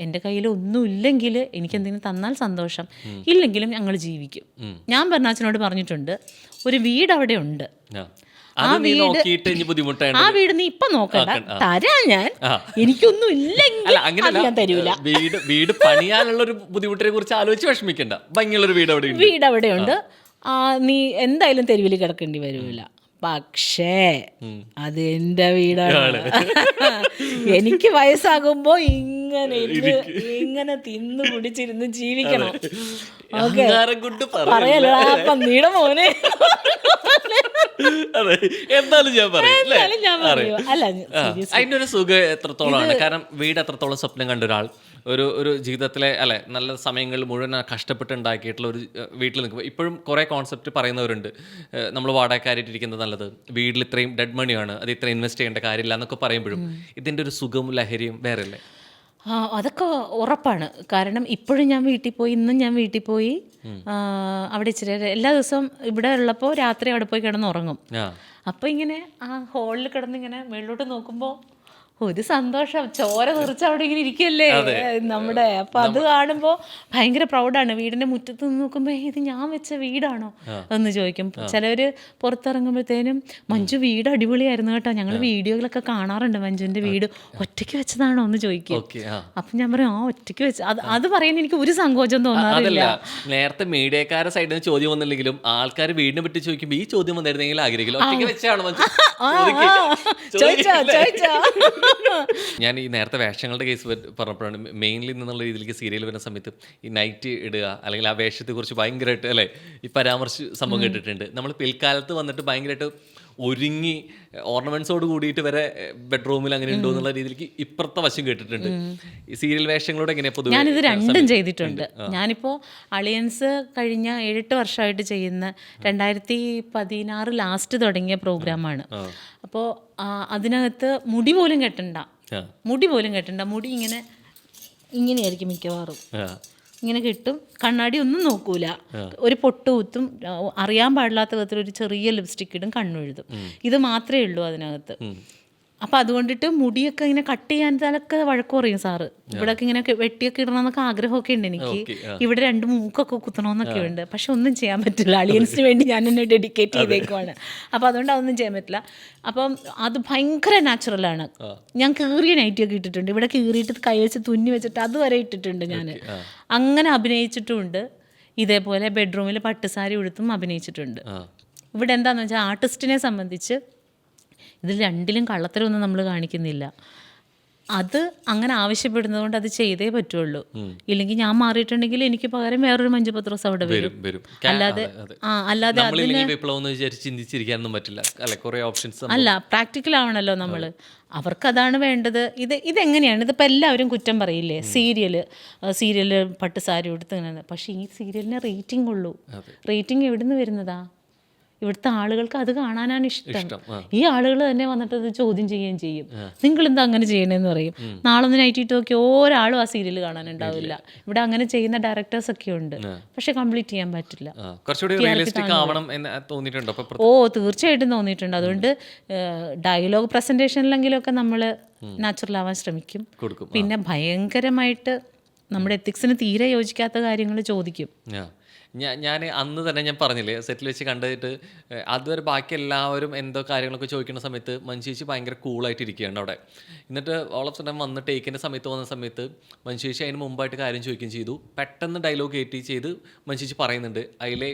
എൻ്റെ കയ്യിൽ ഒന്നും ഇല്ലെങ്കിൽ എനിക്ക് എന്തെങ്കിലും തന്നാൽ സന്തോഷം, ഇല്ലെങ്കിലും ഞങ്ങൾ ജീവിക്കും. ഞാൻ ബെർണാച്ചനോട് പറഞ്ഞിട്ടുണ്ട്, ഒരു വീട് അവിടെ ഉണ്ട്, ആ വീട് നീ ഇപ്പൊ നോക്കണ്ട, തരാ ഞാൻ, എനിക്കൊന്നും ഇല്ലെങ്കിൽ ഞാൻ തരൂല. വീട് പണിയാനുള്ള ഒരു ബുദ്ധിമുട്ടിനെ കുറിച്ച് ആലോചിച്ച് വിഷമിക്കണ്ട, ഭംഗിയുള്ള ഒരു വീട് അവിടെ ഉണ്ട്, നീ എന്തായാലും തെരുവിൽ കിടക്കേണ്ടി വരൂല. പക്ഷേ അത് എൻ്റെ വീടാണ്. എനിക്ക് വയസ്സാകുമ്പോ ഇങ്ങനെ തിന്നു കുടിച്ചിരുന്ന് ജീവിക്കണം. ഓക്കെ, പറയല്ലോ പന്നീടെ മോനെ. എന്തായാലും ഞാൻ പറയും. അതിന്റെ ഒരു സുഖം എത്രത്തോളമാണ്. കാരണം വീട് എത്രത്തോളം സ്വപ്നം കണ്ട ഒരാൾ ഒരു ജീവിതത്തിലെ നല്ല സമയങ്ങളിൽ മുഴുവൻ കഷ്ടപ്പെട്ടുണ്ടാക്കിയിട്ടുള്ള ഒരു വീട്ടിൽ നിൽക്കുമ്പോൾ ഇപ്പോഴും കുറേ കോൺസെപ്റ്റ് പറയുന്നവരുണ്ട്. നമ്മൾ വാടകക്കാരായിട്ടിരിക്കുന്നത് നല്ലത്, വീട്ടിൽ ഇത്രയും ഡെഡ് മണിയാണ്, അത് ഇത്ര ഇൻവെസ്റ്റ് ചെയ്യേണ്ട കാര്യമില്ല എന്നൊക്കെ പറയുമ്പോഴും ഇതിൻ്റെ ഒരു സുഖവും ലഹരിയും വേറെ അല്ലേ? അതൊക്കെ ഉറപ്പാണ്. കാരണം ഇപ്പോഴും ഞാൻ വീട്ടിൽ പോയി, ഇന്നും ഞാൻ വീട്ടിൽ പോയി അവിടെ ഇച്ചിരി എല്ലാ ദിവസവും ഇവിടെ ഉള്ളപ്പോൾ രാത്രി അവിടെ പോയി കിടന്നുറങ്ങും. അപ്പോൾ ഇങ്ങനെ ആ ഹോളിൽ കിടന്നിങ്ങനെ മേളിലോട്ട് നോക്കുമ്പോൾ ഒരു സന്തോഷം, ചോര തെറിച്ച് അവിടെ ഇങ്ങനെ ഇരിക്കല്ലേ നമ്മുടെ. അപ്പം അത് കാണുമ്പോൾ ഭയങ്കര പ്രൗഡാണ്. വീടിൻ്റെ മുറ്റത്ത് നിന്ന് നോക്കുമ്പോൾ ഇത് ഞാൻ വെച്ച വീടാണോ എന്ന് ചോദിക്കും. ചിലവർ പുറത്തിറങ്ങുമ്പോഴത്തേനും മഞ്ജു വീട് അടിപൊളിയായിരുന്നു കേട്ടോ, ഞങ്ങൾ വീഡിയോകളൊക്കെ കാണാറുണ്ട്, മഞ്ജുവിൻ്റെ വീട് ഒറ്റയ്ക്ക് വെച്ചതാണോ എന്ന് ചോദിക്കും. അപ്പം ഞാൻ പറയും ഒറ്റയ്ക്ക് വെച്ച. അത് പറയാൻ എനിക്ക് ഒരു സങ്കോചം തോന്നാറില്ല. നേരത്തെ മീഡിയക്കാരുടെ സൈഡിൽ നിന്ന് ചോദ്യം വന്നില്ലെങ്കിലും ആൾക്കാർ വീടിനെ പറ്റി ചോദിക്കുമ്പോൾ ഈ ചോദ്യം വന്നിരുന്നെങ്കിൽ ആഗ്രഹിക്കില്ല, ഒറ്റയ്ക്ക് വെച്ചാണോ ചോദിച്ചോ. ഞാൻ ഈ നേരത്തെ വേഷങ്ങളുടെ കേസ് പറഞ്ഞപ്പോഴാണ് മെയിൻലി നിന്നുള്ള രീതിയിലേക്ക് സീരിയൽ വരുന്ന സമയത്ത് ഈ നൈറ്റ് ഇടുക അല്ലെങ്കിൽ ആ വേഷത്തെക്കുറിച്ച് ഭയങ്കരമായിട്ട് ഈ പരാമർശ സംഭവം കേട്ടിട്ടുണ്ട്. നമ്മൾ പിൽക്കാലത്ത് വന്നിട്ട് ഭയങ്കരമായിട്ട് ഒരുങ്ങി ഓർണമെന്റ്സോട് കൂടിയിട്ട് വരെ ബെഡ്റൂമിൽ അങ്ങനെ ഉണ്ടോ എന്നുള്ള രീതിയിലേക്ക് ഇപ്പുറത്തെ വശം കേട്ടിട്ടുണ്ട്. ഈ സീരിയൽ വേഷങ്ങളോട് എങ്ങനെയാ പൊതുവെ? ഞാനിത് രണ്ടും ചെയ്തിട്ടുണ്ട്. ഞാനിപ്പോൾ അളിയൻസ് കഴിഞ്ഞ 7-8 വർഷമായിട്ട് ചെയ്യുന്ന 2016 ലാസ്റ്റ് തുടങ്ങിയ പ്രോഗ്രാമാണ്. അപ്പോൾ അതിനകത്ത് മുടി പോലും കെട്ടണ്ട, മുടി ഇങ്ങനെയായിരിക്കും മിക്കവാറും, ഇങ്ങനെ കിട്ടും, കണ്ണാടി ഒന്നും നോക്കൂല, ഒരു പൊട്ട് കുത്തും, അറിയാൻ പാടില്ലാത്ത വിധത്തിൽ ഒരു ചെറിയ ലിപ്സ്റ്റിക് ഇടും, കണ്ണെഴുതും, ഇത് മാത്രമേ ഉള്ളൂ അതിനകത്ത്. അപ്പം അതുകൊണ്ടിട്ട് മുടിയൊക്കെ ഇങ്ങനെ കട്ട് ചെയ്യാൻ തലൊക്കെ വഴക്ക് പറയും സാറ്. ഇവിടെയൊക്കെ ഇങ്ങനെ വെട്ടിയൊക്കെ ഇടണമെന്നൊക്കെ ആഗ്രഹമൊക്കെ ഉണ്ട് എനിക്ക്, ഇവിടെ 2 മൂക്കൊക്കെ കുത്തണമെന്നൊക്കെ ഉണ്ട്. പക്ഷെ ഒന്നും ചെയ്യാൻ പറ്റില്ല, അളിയൻസിന് വേണ്ടി ഞാൻ എന്നെ ഡെഡിക്കേറ്റ് ചെയ്തേക്കുവാണ്. അപ്പം അതുകൊണ്ട് അതൊന്നും ചെയ്യാൻ പറ്റില്ല. അപ്പം അത് ഭയങ്കര നാച്ചുറലാണ്. ഞാൻ കീറിയ നൈറ്റിയൊക്കെ ഇട്ടിട്ടുണ്ട്, ഇവിടെ കീറിയിട്ട് കൈ വെച്ച് തുന്നി വെച്ചിട്ട് അതുവരെ ഇട്ടിട്ടുണ്ട് ഞാൻ. അങ്ങനെ അഭിനയിച്ചിട്ടുമുണ്ട്. ഇതേപോലെ ബെഡ്റൂമിൽ പട്ടുസാരി ഉടുത്തും അഭിനയിച്ചിട്ടുണ്ട്. ഇവിടെ എന്താണെന്ന് വെച്ചാൽ ആർട്ടിസ്റ്റിനെ സംബന്ധിച്ച് ഇതിൽ രണ്ടിലും കള്ളത്തരമൊന്നും നമ്മൾ കാണിക്കുന്നില്ല. അത് അങ്ങനെ ആവശ്യപ്പെടുന്നത് കൊണ്ട് അത് ചെയ്തേ പറ്റുള്ളൂ. ഇല്ലെങ്കിൽ ഞാൻ മാറിയിട്ടുണ്ടെങ്കിൽ എനിക്ക് പകരം വേറൊരു മഞ്ജു പത്രോസ് അവിടെ വരും. അല്ലാതെ അല്ല, പ്രാക്ടിക്കൽ ആവണല്ലോ നമ്മൾ. അവർക്കതാണ് വേണ്ടത്. ഇതെങ്ങനെയാണ്, ഇതിപ്പോൾ എല്ലാവരും കുറ്റം പറയില്ലേ, സീരിയല് പട്ടുസാരി ഉടുത്ത്. പക്ഷേ ഈ സീരിയലിന് റേറ്റിംഗ് ഉള്ളൂ. റേറ്റിംഗ് എവിടെ നിന്ന് വരുന്നതാ? ഇവിടുത്തെ ആളുകൾക്ക് അത് കാണാനാണ് ഇഷ്ടം. ഈ ആളുകൾ തന്നെ വന്നിട്ട് അത് ചോദ്യം ചെയ്യുകയും ചെയ്യും. നിങ്ങളെന്താ അങ്ങനെ ചെയ്യണമെന്ന് പറയും. നാളെ ഒന്ന് നൈറ്റ് ഇട്ട് നോക്കി ഒരാളും ആ സീരിയൽ കാണാനുണ്ടാവില്ല. ഇവിടെ അങ്ങനെ ചെയ്യുന്ന ഡയറക്ടേഴ്സ് ഒക്കെ ഉണ്ട്, പക്ഷെ കംപ്ലീറ്റ് ചെയ്യാൻ പറ്റില്ല. ഓ, തീർച്ചയായിട്ടും തോന്നിയിട്ടുണ്ട്. അതുകൊണ്ട് ഡയലോഗ് പ്രസന്റേഷനിലെങ്കിലും ഒക്കെ നമ്മൾ നാച്ചുറൽ ആവാൻ ശ്രമിക്കും. പിന്നെ ഭയങ്കരമായിട്ട് നമ്മുടെ എത്തിക്സിന് തീരെ യോജിക്കാത്ത കാര്യങ്ങൾ ചോദിക്കും. ഞാൻ അന്ന് തന്നെ ഞാൻ പറഞ്ഞില്ലേ, സെറ്റിൽ വെച്ച് കണ്ടിട്ട് അതുവരെ ബാക്കി എല്ലാവരും എന്തോ കാര്യങ്ങളൊക്കെ ചോദിക്കുന്ന സമയത്ത് മഞ്ജുചേച്ചി ഭയങ്കര കൂളായിട്ട് ഇരിക്കുകയാണ് അവിടെ. എന്നിട്ട് ഓൾ ഓഫ് സഡൻ വന്ന് ടേക്കിൻ്റെ സമയത്ത് വന്ന സമയത്ത് മഞ്ജുചേച്ചി അതിന് മുമ്പായിട്ട് കാര്യം ചോദിക്കുകയും ചെയ്തു. പെട്ടെന്ന് ഡയലോഗ് കയറ്റി ചെയ്ത് മഞ്ജുചേച്ചി പറയുന്നുണ്ട്. അതിലെ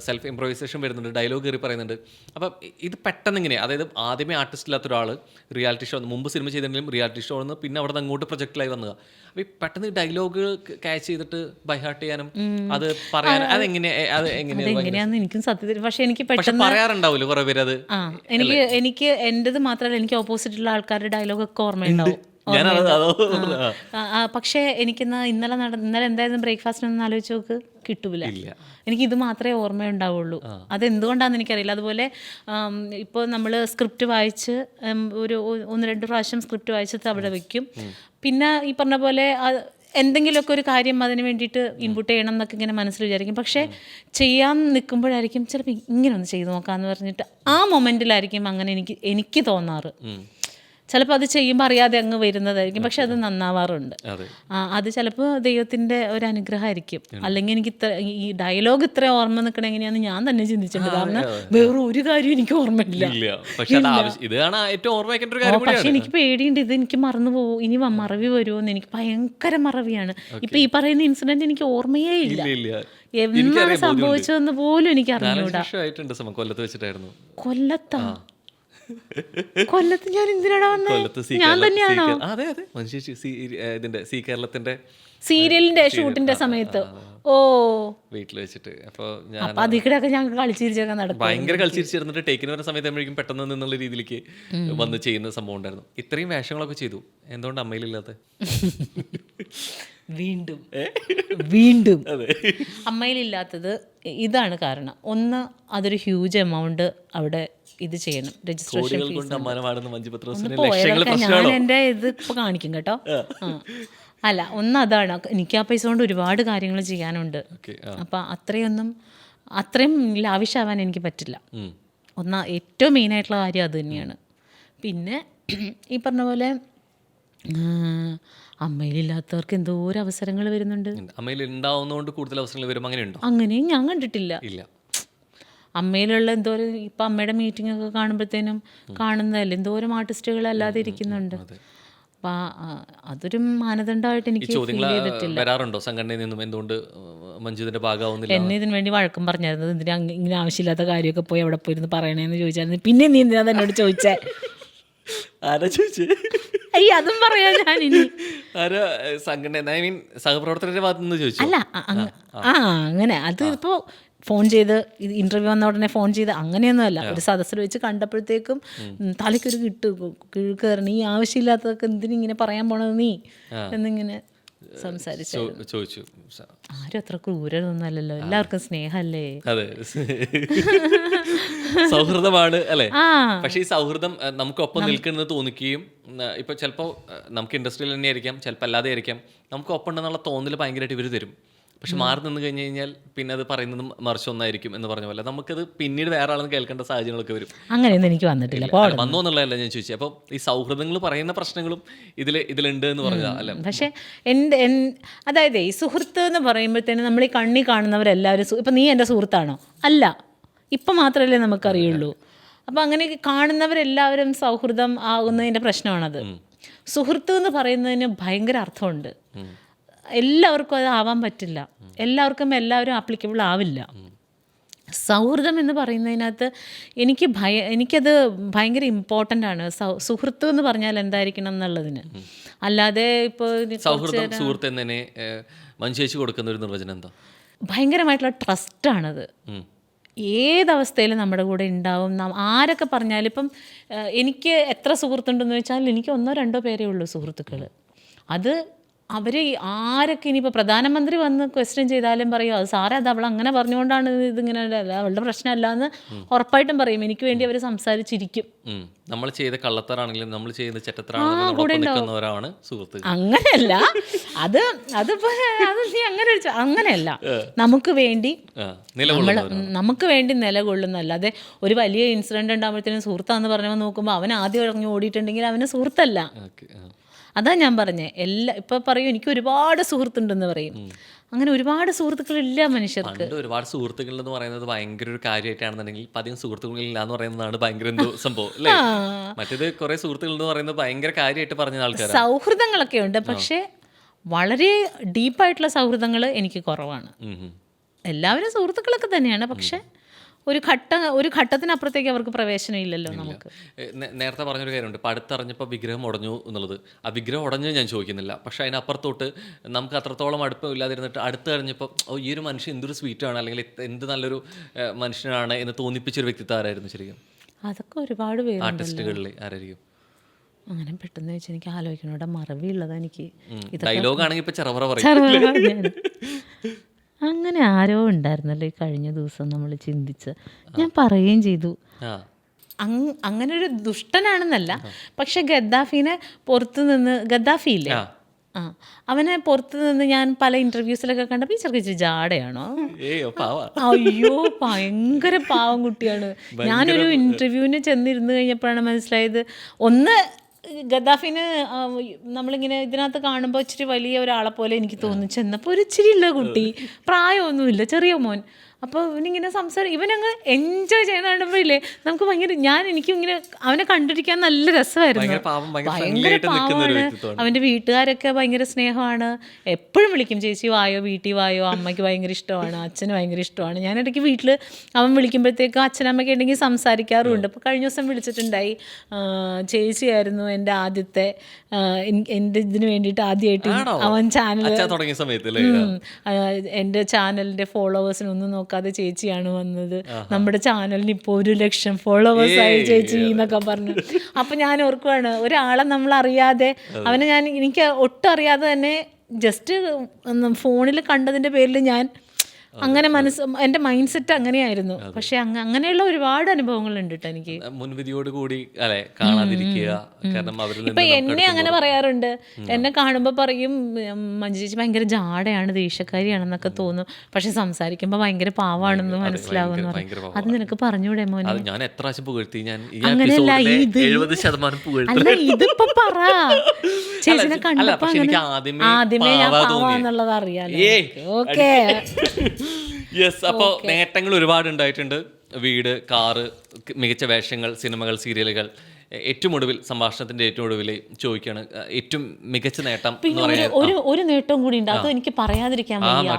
സെൽഫ് ഇംപ്രവൈസേഷൻ വരുന്നുണ്ട്, ഡയലോഗ് കയറി പറയുന്നുണ്ട്. അപ്പം ഇത് പെട്ടെന്ന് ഇങ്ങനെ, അതായത് ആദ്യമേ ആർട്ടിസ്റ്റ് ഇല്ലാത്ത ഒരാൾ റിയാലിറ്റി ഷോ, മുമ്പ് സിനിമ ചെയ്തിട്ടുണ്ടെങ്കിലും റിയാലിറ്റി ഷോ നിന്ന് പിന്നെ അവിടെ നിന്ന് അങ്ങോട്ട് പ്രൊജക്റ്റിലായി വന്നതാണ്. അപ്പോൾ ഈ പെട്ടെന്ന് ഡയലോഗ് ക്യാച്ച് ചെയ്തിട്ട് ബൈഹാർട്ട് ചെയ്യാനും അത് പറയാനും അതെങ്ങനെയാന്ന് എനിക്കും സത്യത്തിൽ. പക്ഷെ എനിക്ക് പെട്ടെന്ന് പറയാറുണ്ടാവില്ല കുറെ പേര് അത്. എനിക്ക് എന്റേത് മാത്രമല്ല, എനിക്ക് ഓപ്പോസിറ്റുള്ള ആൾക്കാരുടെ ഡയലോഗ് ഒക്കെ ഓർമ്മയുണ്ടാവും. പക്ഷേ എനിക്കിന്ന് ഇന്നലെ എന്തായിരുന്നു ബ്രേക്ക്ഫാസ്റ്റിനൊന്നും ആലോചിച്ച് നോക്ക്, കിട്ടൂല. എനിക്കിത് മാത്രമേ ഓർമ്മയുണ്ടാവുള്ളൂ. അതെന്തുകൊണ്ടാണെന്ന് എനിക്കറിയില്ല. അതുപോലെ ഇപ്പോൾ നമ്മൾ സ്ക്രിപ്റ്റ് വായിച്ച് ഒരു 1-2 പ്രാവശ്യം സ്ക്രിപ്റ്റ് വായിച്ചത് അവിടെ വെക്കും. പിന്നെ ഈ പറഞ്ഞ പോലെ എന്തെങ്കിലുമൊക്കെ ഒരു കാര്യം അതിന് വേണ്ടിയിട്ട് ഇൻപുട്ട് ചെയ്യണം എന്നൊക്കെ ഇങ്ങനെ മനസ്സിൽ വിചാരിക്കും. പക്ഷേ ചെയ്യാൻ നിൽക്കുമ്പോഴായിരിക്കും ചിലപ്പോൾ ഇങ്ങനെ ഒന്ന് ചെയ്ത് നോക്കാമെന്ന് പറഞ്ഞിട്ട് ആ മൊമെൻറ്റിലായിരിക്കും അങ്ങനെ എനിക്ക് തോന്നാറ്. ചിലപ്പോൾ അത് ചെയ്യുമ്പോൾ അറിയാതെ അങ്ങ് വരുന്നതായിരിക്കും, പക്ഷെ അത് നന്നാവാറുണ്ട്. അത് ചിലപ്പോൾ ദൈവത്തിൻ്റെ ഒരു അനുഗ്രഹമായിരിക്കും. അല്ലെങ്കിൽ എനിക്ക് ഈ ഡയലോഗ് ഇത്ര ഓർമ്മ നിൽക്കണം എങ്ങനെയാണെന്ന് ഞാൻ തന്നെ ചിന്തിച്ചിട്ടുണ്ട്. കാരണം വേറെ ഒരു കാര്യം എനിക്ക് ഓർമ്മയില്ല. പക്ഷെ എനിക്ക് പേടിയുണ്ട്, ഇത് എനിക്ക് മറന്നു പോകും, ഇനി മറവി വരുമോന്ന്. എനിക്ക് ഭയങ്കര മറവിയാണ്. ഇപ്പം ഈ പറയുന്ന ഇൻസിഡന്റ് എനിക്ക് ഓർമ്മയേ ഇല്ല. എന്നാണ് സംഭവിച്ചതെന്ന് പോലും എനിക്ക് അറിഞ്ഞൂടാ. കൊല്ലത്താ? കൊല്ലത്ത് ഞാൻ എന്തിനാണ് വന്നത്? ഞാൻ തന്നെയാണോ? സീരിയലിന്റെ ഷൂട്ടിന്റെ സമയത്ത്? ഓ, വീട്ടിൽ വെച്ചിട്ട്. അപ്പൊ അതിക്കടെയൊക്കെ ഞങ്ങൾ കളിച്ചിരിച്ചൊക്കെ നടക്കും. ഭയങ്കര കളിച്ചിരിച്ചിരുന്നിട്ട് ടേക്കിന് വരുന്ന സമയത്താകുമ്പോഴേക്കും പെട്ടെന്ന് എന്നുള്ള രീതിയിലേക്ക് വന്ന് ചെയ്യുന്ന സംഭവം ഉണ്ടായിരുന്നു. ഇത്രയും വേഷങ്ങളൊക്കെ ചെയ്തു, എന്തുകൊണ്ട് അമ്മയിലില്ലാത്ത? വീണ്ടും അമ്മയിലില്ലാത്തത് ഇതാണ് കാരണം. ഒന്ന്, അതൊരു ഹ്യൂജ് എമൗണ്ട് അവിടെ ഇത് ചെയ്യണം, രജിസ്ട്രേഷൻ ഫീസ്. ഞാൻ എൻ്റെ ഇത് ഇപ്പൊ കാണിക്കും കേട്ടോ. അല്ല, ഒന്ന് അതാണ്. എനിക്ക് ആ പൈസ കൊണ്ട് ഒരുപാട് കാര്യങ്ങൾ ചെയ്യാനുണ്ട്. അപ്പം അത്രയും ലാവിഷാവാൻ എനിക്ക് പറ്റില്ല. ഏറ്റവും മെയിനായിട്ടുള്ള കാര്യം അത് തന്നെയാണ്. പിന്നെ ഈ പറഞ്ഞ പോലെ അമ്മയിലില്ലാത്തവർക്ക് എന്തോരം അവസരങ്ങൾ വരുന്നുണ്ട്. അങ്ങനെയും ഞാൻ കണ്ടിട്ടില്ല. അമ്മയിലുള്ള എന്തോരം, ഇപ്പം അമ്മയുടെ മീറ്റിംഗ് ഒക്കെ കാണുമ്പോഴത്തേനും കാണുന്നതല്ലേ, എന്തോരം ആർട്ടിസ്റ്റുകൾ അല്ലാതെ ഇരിക്കുന്നുണ്ട്. അപ്പം അതൊരു മാനദണ്ഡമായിട്ട് എനിക്ക് ഫീൽ ചെയ്തിട്ടില്ല. എന്നെ ഇതിനു വേണ്ടി വഴക്കം പറഞ്ഞായിരുന്നു, എന്തിനാ ഇങ്ങനെ ആവശ്യമില്ലാത്ത കാര്യമൊക്കെ പോയി അവിടെ പോയിരുന്ന് പറയണേന്ന് ചോദിച്ചായിരുന്നു. പിന്നെ നീ എന്തിനാ എന്നോട് ചോദിച്ചേ? അയ്യ, അതും പറയാ ഞാൻ ഇനി. സഹപ്രവർത്തകരുടെ ഭാഗത്തുനിന്ന് ചോദിച്ചു. അല്ല, അങ്ങനെ അത് ഇപ്പോൾ ഫോൺ ചെയ്ത് ഇൻ്റർവ്യൂ വന്ന ഉടനെ ഫോൺ ചെയ്ത് അങ്ങനെയൊന്നുമല്ല. ഒരു സദസ്സിൽ വെച്ച് കണ്ടപ്പോഴത്തേക്കും തലയ്ക്കൊരു കയറണം, ഈ ആവശ്യമില്ലാത്തതൊക്കെ എന്തിനിങ്ങനെ പറയാൻ പോണത് നീ എന്നിങ്ങനെ സംസാരിച്ചു. ആരും അത്ര ക്രൂരൊന്നുമല്ലല്ലോ, എല്ലാവർക്കും സ്നേഹമല്ലേ. അതെ, സൗഹൃദമാണ് അല്ലേ. പക്ഷേ ഈ സൗഹൃദം നമുക്കൊപ്പം നിൽക്കുന്നത് തോന്നിക്കുകയും, ഇപ്പൊ ചിലപ്പോൾ നമുക്ക് ഇൻഡസ്ട്രിയിൽ തന്നെ ആയിരിക്കാം, ചിലപ്പോൾ അല്ലാതെ ആയിരിക്കാം, നമുക്ക് ഒപ്പം ഉണ്ടെന്നുള്ള തോന്നൽ ഭയങ്കരമായിട്ട് ഇവർ തരും. പക്ഷെ മാറി നിന്ന് കഴിഞ്ഞ് കഴിഞ്ഞാൽ പിന്നെ അത് പറയുന്നതും മറിച്ചൊന്നായിരിക്കും എന്ന് പറഞ്ഞ പോലെ നമുക്കത് പിന്നീട് വേറെ ആളെന്ന് കേൾക്കേണ്ട സാഹചര്യങ്ങളൊക്കെ വരും. അങ്ങനെയൊന്നും എനിക്ക് വന്നിട്ടില്ല. വന്നോ എന്നുള്ളതല്ല ഞാൻ ചോദിച്ചത്. അപ്പോൾ ഈ സൗഹൃദങ്ങൾ പറയുന്ന പ്രശ്നങ്ങളും ഇതിലുണ്ട് എന്ന് പറഞ്ഞാൽ അല്ല. പക്ഷേ അതായത് ഈ സുഹൃത്ത് എന്ന് പറയുമ്പോഴത്തേനും നമ്മൾ ഈ കണ്ണി കാണുന്നവരെല്ലാവരും, ഇപ്പം നീ എൻ്റെ സുഹൃത്താണോ? അല്ല, ഇപ്പം മാത്രമല്ലേ നമുക്കറിയുള്ളൂ. അപ്പം അങ്ങനെ കാണുന്നവരെല്ലാവരും സൗഹൃദം ആകുന്നതിൻ്റെ പ്രശ്നമാണത്. സുഹൃത്ത് എന്ന് പറയുന്നതിന് ഭയങ്കര അർത്ഥമുണ്ട്. എല്ലാവർക്കും അത് ആവാൻ പറ്റില്ല, എല്ലാവർക്കും എല്ലാവരും ആപ്ലിക്കബിൾ ആവില്ല. സൗഹൃദം എന്ന് പറയുന്നതിനകത്ത് എനിക്കത് ഭയങ്കര ഇമ്പോർട്ടൻ്റ് ആണ്. സുഹൃത്ത് എന്ന് പറഞ്ഞാൽ എന്തായിരിക്കണം എന്നുള്ളതിന്. അല്ലാതെ ഇപ്പോൾ സുഹൃത്ത് എന്നതിനെ മനുഷ്യേച്ചി കൊടുക്കുന്ന ഒരു നിർവചനം എന്താ? ഭയങ്കരമായിട്ടുള്ള ട്രസ്റ്റാണത്. ഏതവസ്ഥയിലും നമ്മുടെ കൂടെ ഉണ്ടാവും. ആരൊക്കെ പറഞ്ഞാലും, ഇപ്പം എനിക്ക് എത്ര സുഹൃത്തുണ്ടെന്ന് വെച്ചാൽ എനിക്ക് 1-2 പേരേ ഉള്ളൂ സുഹൃത്തുക്കൾ. അത് അവർ ആരൊക്കെ ഇനിയിപ്പോൾ പ്രധാനമന്ത്രി വന്ന് ക്വസ്റ്റ്യൻ ചെയ്താലും പറയും, അത് സാറേ അത് അവൾ അങ്ങനെ പറഞ്ഞുകൊണ്ടാണ് ഇതിങ്ങനെ, അവളുടെ പ്രശ്നമല്ല എന്ന് ഉറപ്പായിട്ടും പറയും. എനിക്ക് വേണ്ടി അവർ സംസാരിച്ചിരിക്കും. നമ്മൾ ചെയ്ത കള്ളത്തറാണെങ്കിലും നമ്മൾ ചെയ്യുന്ന ചെറ്റത്തറാണെങ്കിലും സുഹൃത്ത്. അങ്ങനെയല്ല, അത് നീ അങ്ങനെയല്ല. നമുക്ക് വേണ്ടി നിലകൊള്ളുന്ന, അല്ലാതെ ഒരു വലിയ ഇൻസിഡന്റ് ഉണ്ടാകുമ്പോഴത്തേനും സുഹൃത്താന്ന് പറഞ്ഞപ്പോൾ നോക്കുമ്പോൾ അവൻ ആദ്യം ഇറങ്ങി ഓടിയിട്ടുണ്ടെങ്കിൽ അവന് സുഹൃത്തല്ല. അതാ ഞാൻ പറഞ്ഞേ. ഇപ്പം പറയും എനിക്ക് ഒരുപാട് സുഹൃത്തുണ്ടെന്ന് പറയും. അങ്ങനെ ഒരുപാട് സുഹൃത്തുക്കളില്ല മനുഷ്യർക്ക്. ഒരുപാട് സുഹൃത്തുക്കൾ എന്ന് പറയുന്നത് ഭയങ്കര ഒരു കാര്യമായിട്ടാണെന്നുണ്ടെങ്കിൽ അധികം സുഹൃത്തുക്കളില്ല എന്ന് പറയുന്നതാണ് ഭയങ്കര എന്തോ സംഭവം അല്ലേ. മറ്റേത് കുറെ സുഹൃത്തുക്കൾ എന്ന് പറയുന്നത് ഭയങ്കര കാര്യമായിട്ട് പറഞ്ഞ ആൾക്കാർ. സൗഹൃദങ്ങളൊക്കെ ഉണ്ട്, പക്ഷെ വളരെ ഡീപ്പായിട്ടുള്ള സൗഹൃദങ്ങൾ എനിക്ക് കുറവാണ്. എല്ലാവരും സുഹൃത്തുക്കളൊക്കെ തന്നെയാണ്, പക്ഷെ ഒരു ഘട്ടത്തിനപ്പുറത്തേക്ക് അവർക്ക് പ്രവേശനം ഇല്ലല്ലോ നമുക്ക്. നേരത്തെ പറഞ്ഞൊരു കാര്യമുണ്ട്, ഇപ്പം അടുത്തറിഞ്ഞപ്പോൾ വിഗ്രഹം ഉടഞ്ഞു എന്നുള്ളത്. ആ വിഗ്രഹം ഉടഞ്ഞു ഞാൻ ചോദിക്കുന്നില്ല, പക്ഷെ അതിനപ്പുറത്തോട്ട് നമുക്ക് അത്രത്തോളം അടുപ്പം ഇല്ലാതിരുന്നിട്ട് അടുത്തറിഞ്ഞപ്പോൾ ഈ ഒരു മനുഷ്യൻ എന്തൊരു സ്വീറ്റാണ്, അല്ലെങ്കിൽ എന്ത് നല്ലൊരു മനുഷ്യനാണ് എന്ന് തോന്നിപ്പിച്ചൊരു വ്യക്തിത്വം ആരായിരുന്നു ശരിക്കും? അതൊക്കെ ഒരുപാട് പേര് ആർട്ടിസ്റ്റുകളിൽ ആരായിരിക്കും? അങ്ങനെ പെട്ടെന്ന് വെച്ചാൽ എനിക്ക് ആലോചിക്കണോടെ മറവിയുള്ളതാ എനിക്ക്. ഡയലോഗ് ആണെങ്കിൽ ഇപ്പൊ ചെറവറ പറയും. ചെറുപറ പറഞ്ഞാല്. അങ്ങനെ ആരോ ഉണ്ടായിരുന്നല്ലോ ഈ കഴിഞ്ഞ ദിവസം നമ്മൾ ചിന്തിച്ച്, ഞാൻ പറയുകയും ചെയ്തു. ആ അങ്ങനെ ഒരു ദുഷ്ടനാണെന്നല്ല, പക്ഷെ ഗദ്ദാഫിനെ പുറത്തു നിന്ന്, ഗദ്ദാഫി ഇല്ലേ, ആ അവനെ പുറത്തു നിന്ന് ഞാൻ പല ഇന്റർവ്യൂസിലൊക്കെ കണ്ടപ്പോൾ ഈ ചെറുക്കിച്ച് ജാടയാണോ, അയ്യോ ഭയങ്കര പാവം കുട്ടിയാണ്. ഞാനൊരു ഇന്റർവ്യൂവിന് ചെന്നിരുന്ന് കഴിഞ്ഞപ്പോഴാണ് മനസ്സിലായത്, ഒന്ന് ഗദ്ദാഫിന് നമ്മളിങ്ങനെ ഇതിനകത്ത് കാണുമ്പോൾ ഇച്ചിരി വലിയ ഒരാളെ പോലെ എനിക്ക് തോന്നുന്നു. ചെന്നപ്പോൾ ഒരു ഇച്ചിരി ഉള്ള കുട്ടി, പ്രായമൊന്നുമില്ല, ചെറിയ മോൻ. അപ്പോൾ ഇവനിങ്ങനെ ഇവനങ്ങ് എൻജോയ് ചെയ്യുന്ന കാണുമ്പോഴില്ലേ നമുക്ക് ഭയങ്കര, എനിക്കിങ്ങനെ അവനെ കണ്ടിരിക്കാൻ നല്ല രസമായിരുന്നു. ഭയങ്കര പാവമാണ്. അവൻ്റെ വീട്ടുകാരൊക്കെ ഭയങ്കര സ്നേഹമാണ്, എപ്പോഴും വിളിക്കും ചേച്ചി വായോ, വീട്ടിൽ വായോ, അമ്മയ്ക്ക് ഭയങ്കര ഇഷ്ടമാണ്, അച്ഛന് ഭയങ്കര ഇഷ്ടമാണ്. ഞാനിടയ്ക്ക് വീട്ടിൽ അവൻ വിളിക്കുമ്പോഴത്തേക്കും അച്ഛനമ്മയ്ക്ക് ഉണ്ടെങ്കിൽ സംസാരിക്കാറുമുണ്ട്. അപ്പോൾ കഴിഞ്ഞ ദിവസം വിളിച്ചിട്ടുണ്ടായി, ചേച്ചിയായിരുന്നു എൻ്റെ ആദ്യത്തെ, എൻ്റെ ഇതിന് വേണ്ടിയിട്ട് ആദ്യമായിട്ട് അവൻ ചാനൽ തുടങ്ങിയ സമയത്ത് എൻ്റെ ചാനലിൻ്റെ ഫോളോവേഴ്സിനൊന്നും നോക്കാതെ ചേച്ചിയാണ് വന്നത്, നമ്മുടെ ചാനലിന് ഇപ്പോൾ 1 ലക്ഷം ഫോളോവേഴ്സ് ആയി ചേച്ചി എന്നൊക്കെ പറഞ്ഞു. അപ്പം ഞാൻ ഓർക്കുവാണ്, ഒരാളെ നമ്മൾ അറിയാതെ, അവനെ എനിക്ക് ഒട്ടും അറിയാതെ തന്നെ ജസ്റ്റ് ഫോണിൽ കണ്ടതിൻ്റെ പേരിൽ ഞാൻ അങ്ങനെ എൻ്റെ മൈൻഡ് സെറ്റ് അങ്ങനെയായിരുന്നു. പക്ഷെ അങ്ങനെയുള്ള ഒരുപാട് അനുഭവങ്ങളുണ്ട് കേട്ടോ എനിക്ക്. മുൻവിധിയോട് കൂടി അല്ലെ കാണാതിരിക്കുക. കാരണം ഇപ്പൊ എന്നെ അങ്ങനെ പറയാറുണ്ട്, എന്നെ കാണുമ്പോൾ പറയും മഞ്ജു ചേച്ചി ഭയങ്കര ജാടയാണ്, ദേഷ്യക്കാരിയാണെന്നൊക്കെ തോന്നും, പക്ഷെ സംസാരിക്കുമ്പോൾ ഭയങ്കര പാവാണെന്ന് മനസ്സിലാവുമെന്ന് പറയും. അത് നിനക്ക് പറഞ്ഞൂടെ മോനെ? ഞാൻ എത്ര പ്രാവശ്യം പുകഴ്ത്തി, ഞാൻ അങ്ങനെയല്ല, 70% പുകഴ്ത്തി. അല്ല ഇതിപ്പോ പറ, ചേച്ചിനെ കണ്ടപ്പോ ആദ്യമേ ഞാൻ പാവാന്നുള്ളത് അറിയാലോ. Okay yes. അപ്പോൾ നേട്ടങ്ങൾ ഒരുപാട് ഉണ്ടായിട്ടുണ്ട്. വീട്, കാറ്, മികച്ച വേഷങ്ങൾ, സിനിമകൾ, സീരിയലുകൾ. ഏറ്റവും ഒടുവിൽ, സംഭാഷണത്തിന്റെ ഏറ്റവും ഒടുവിൽ ചോദിക്കുകയാണ്, ഏറ്റവും മികച്ച നേട്ടം എന്ന് പറയുന്നത് ഒരു നേട്ടവും കൂടി ഉണ്ട്, അത് എനിക്ക് പറയാതിരിക്കാൻ വയ്യ.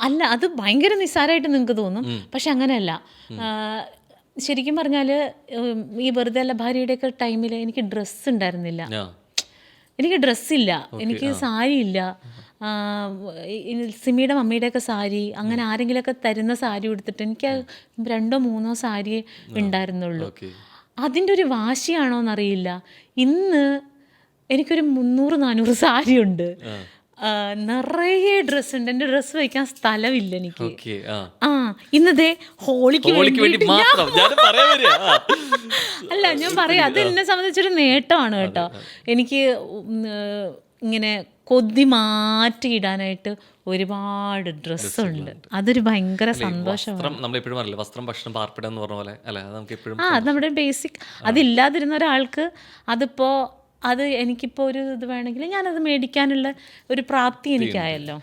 അല്ല, അത് ഭയങ്കര നിസ്സാരമായിട്ട് നിങ്ങൾക്ക് തോന്നും, പക്ഷെ അങ്ങനെയല്ല. ശരിക്കും പറഞ്ഞാൽ ഈ വെറുതെ അല്ല ഭാര്യയുടെയൊക്കെ ടൈമിൽ എനിക്ക് ഡ്രസ്സ് ഉണ്ടായിരുന്നില്ല, എനിക്ക് ഡ്രസ്സില്ല, എനിക്ക് സാരി ഇല്ല. സിമിയുടെ മമ്മിയുടെയൊക്കെ സാരി, അങ്ങനെ ആരെങ്കിലുമൊക്കെ തരുന്ന സാരി ഉടുത്തിട്ട് എനിക്ക് 2-3 സാരി ഉണ്ടായിരുന്നുള്ളൂ. അതിൻ്റെ ഒരു വാശിയാണോന്നറിയില്ല, ഇന്ന് എനിക്കൊരു 300-400 സാരി ഉണ്ട്, നിറയെ ഡ്രസ്സ് ഉണ്ട്. എൻ്റെ ഡ്രസ്സ് വയ്ക്കാൻ സ്ഥലമില്ല എനിക്ക്. ഇന്നതേ ഹോളിക്ക് വേണ്ടി അല്ല ഞാൻ പറയാം, അത് എന്നെ സംബന്ധിച്ചൊരു നേട്ടമാണ് കേട്ടോ. എനിക്ക് ഇങ്ങനെ കൊതി മാറ്റിയിടാനായിട്ട് ഒരുപാട് ഡ്രസ്സുണ്ട്, അതൊരു ഭയങ്കര സന്തോഷമാണ്. നമ്മളെപ്പോഴും പറയില്ല, വസ്ത്രം ഭക്ഷണം പാർപ്പിടം എന്ന് പറഞ്ഞ പോലെ അല്ലെ, അത് നമുക്ക് എപ്പോഴും അത് നമ്മുടെ ബേസിക്. അതില്ലാതിരുന്ന ഒരാൾക്ക് അത് എനിക്കിപ്പോൾ ഒരു ഇത് വേണമെങ്കിൽ ഞാനത് മേടിക്കാനുള്ള ഒരു പ്രാപ്തി എനിക്കായല്ലോ.